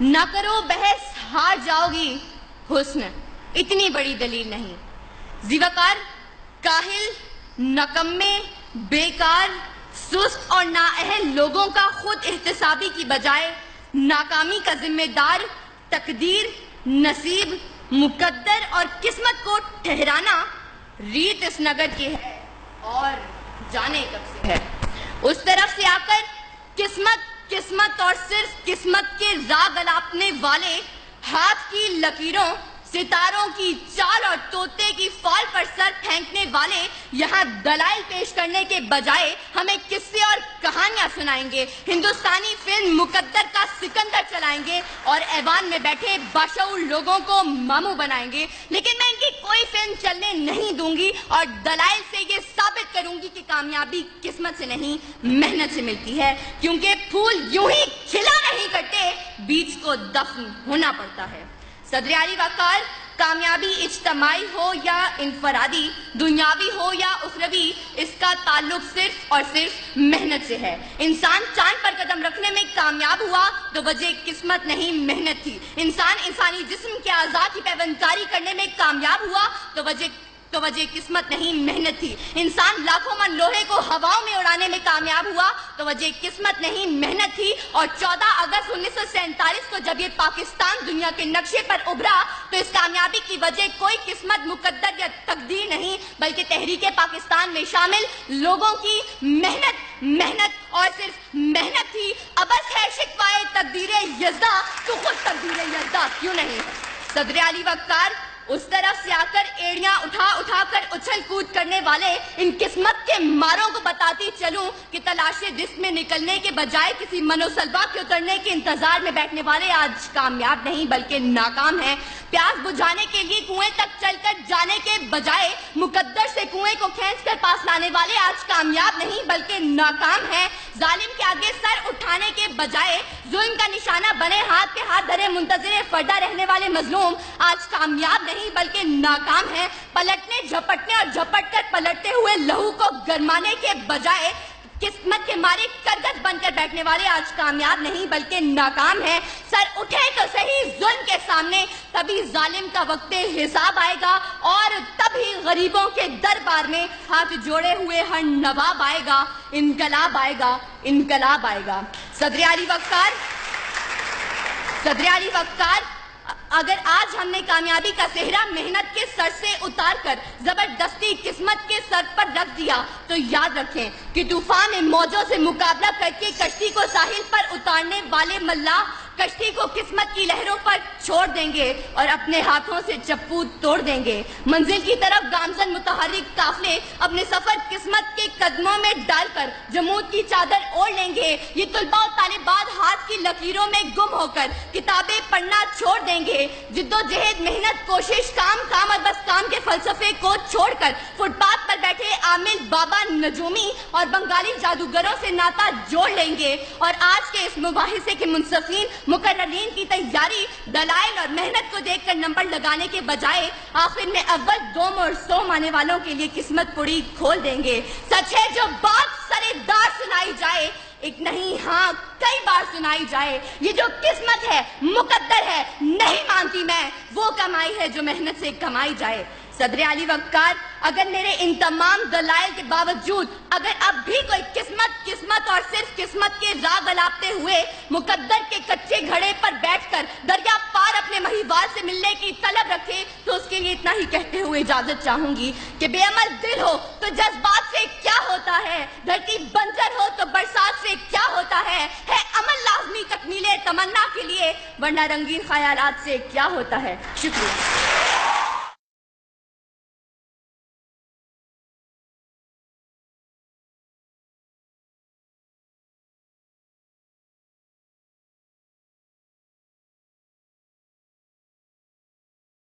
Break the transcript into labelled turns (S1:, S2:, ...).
S1: نہ کرو بحث ہار جاؤگی، حسن اتنی بڑی دلیل نہیں۔ زیوکار، کاہل، نکمے، بیکار، سست اور نااہل لوگوں کا خود احتسابی کی بجائے ناکامی کا ذمہ دار تقدیر، نصیب، مقدر اور قسمت کو ٹھہرانا ریت اس نگر کی ہے اور جانے کب سے ہے۔ اس طرف سے آ کر قسمت اور صرف قسمت کے راگ الاپنے والے ہاتھ کی لکیروں، ستاروں کی چال اور طوطے کی فال پر سر پھینکنے والے یہاں دلائل پیش کرنے کے بجائے ہمیں قصے اور کہانیاں سنائیں گے، ہندوستانی فلم مقدر کا سکندر چلائیں گے اور ایوان میں بیٹھے باشعور لوگوں کو ماموں بنائیں گے، لیکن میں ان کی کوئی فلم چلنے نہیں دوں گی اور دلائل سے یہ ثابت کروں گی کہ کامیابی قسمت سے نہیں محنت سے ملتی ہے، کیونکہ پھول یوں ہی کھلا نہیں کرتے، بیج کو دفن ہونا پڑتا ہے۔ صدر اعلی وقار، کامیابی اجتماعی ہو یا انفرادی، دنیاوی ہو یا اخروی، اس کا تعلق صرف اور صرف محنت سے ہے۔ انسان چاند پر قدم رکھنے میں کامیاب ہوا تو وجہ قسمت نہیں محنت تھی۔ انسان انسانی جسم کے اعضاء کی پیوند کاری کرنے میں کامیاب ہوا تو وجہ قسمت نہیں محنت تھی۔ انسان لاکھوں من لوہے کو ہواؤں میں اڑانے میں کامیاب ہوا تو وجہ قسمت نہیں محنت تھی۔ اور 14 اگست 1947 کو جب یہ پاکستان دنیا کے نقشے پر ابھرا تو اس کامیابی کی وجہ کوئی قسمت، مقدر یا تقدیر نہیں بلکہ تحریک پاکستان میں شامل لوگوں کی محنت اور صرف محنت تھی۔ ابس ہے شکوائے تقدیر یزداں تو خود تقدیر یزداں کیوں نہیں ہے۔ صدر اعلی وقار، اس طرف سے آ کر ایڑیاں اٹھا کر اچھل کود کرنے والے ان قسمت کے ماروں کو بتاتی چلوں کہ تلاش رزق میں نکلنے کے بجائے کسی منوسلوا کے اترنے کے انتظار میں بیٹھنے والے آج کامیاب نہیں بلکہ ناکام ہیں۔ پیاس بجھانے کے لیے کنویں تک چل کر جانے کے بجائے مقدر سے کنویں کو کھینچ کر پاس لانے والے آج کامیاب نہیں بلکہ ناکام ہیں۔ ظالم کے آگے سر اٹھانے کے بجائے ظلم کا نشانہ بنے ہاتھ پہ ہاتھ دھرے منتظر فردہ رہنے والے مظلوم آج کامیاب نہیں بلکہ ناکام ہیں۔ پلٹنے، جھپٹنے اور جھپٹ کر پلٹتے ہوئے لہو کو گرمانے کے بجائے قسمت کے مارے کرگس بن کر بیٹھنے والے آج کامیاب نہیں بلکہ ناکام ہیں۔ سر اٹھے تو صحیح ظلم کے سامنے، تبھی ظالم کا وقت حساب آئے گا اور تبھی غریبوں کے دربار میں ہاتھ جوڑے ہوئے ہر نواب آئے گا، انقلاب آئے گا، انقلاب آئے گا۔ صدر اعلی وقار، اگر آج ہم نے کامیابی کا صحرا محنت کے سر سے اتار کر زبردستی قسمت کے سر پر رکھ دیا تو یاد رکھیں کہ طوفان موجوں سے مقابلہ کر کے کشتی کو ساحل پر اتارنے والے ملاح کشتی کو قسمت کی لہروں پر چھوڑ دیں گے اور اپنے ہاتھوں سے چپو توڑ دیں گے۔ منزل کی طرف گامزن متحرک قافلے اپنے سفر قسمت کے قدموں میں ڈال کر جمود کی چادر اوڑھ لیں گے۔ یہ طلباء و طالبات ہاتھ کی لکیروں میں گم ہو کر کتابیں پڑھنا چھوڑ دیں گے۔ جد و جہد، محنت، کوشش، کام اور بس کام کے فلسفے کو چھوڑ کر فٹ پاتھ پر بیٹھے عامل، بابا، نجومی اور بنگالی جادوگروں سے ناتا جوڑ لیں گے اور آج کے اس مباحثے کے منصفین مقررین کی تیاری دلائل اور محنت کو دیکھ کر نمبر لگانے کے بجائے آخر میں اول، دوم اور سوم آنے والوں کے لیے قسمت پڑی کھول دیں گے۔ سچ ہے جو بات سرے دار سنائی جائے، ایک نہیں ہاں کئی بار سنائی جائے، یہ جو قسمت ہے، مقدر ہے، نہیں مانتی میں وہ کمائی ہے جو محنت سے کمائی جائے۔ صدر اعلی وقار، اگر میرے ان تمام دلائل کے باوجود اگر اب بھی کوئی قسمت اور صرف قسمت کے راگ الاپتے ہوئے مقدر کے کچے گھڑے پر بیٹھ کر دریا پار اپنے مہیوال سے ملنے کی طلب رکھے تو اس کے لیے اتنا ہی کہتے ہوئے اجازت چاہوں گی کہ بے عمل دل ہو تو جذبات سے کیا ہوتا ہے، دھرتی بنجر ہو تو برسات سے کیا ہوتا ہے عمل لازمی تکمیل تمنا کے لیے، ورنہ رنگین خیالات سے کیا ہوتا ہے۔ شکریہ۔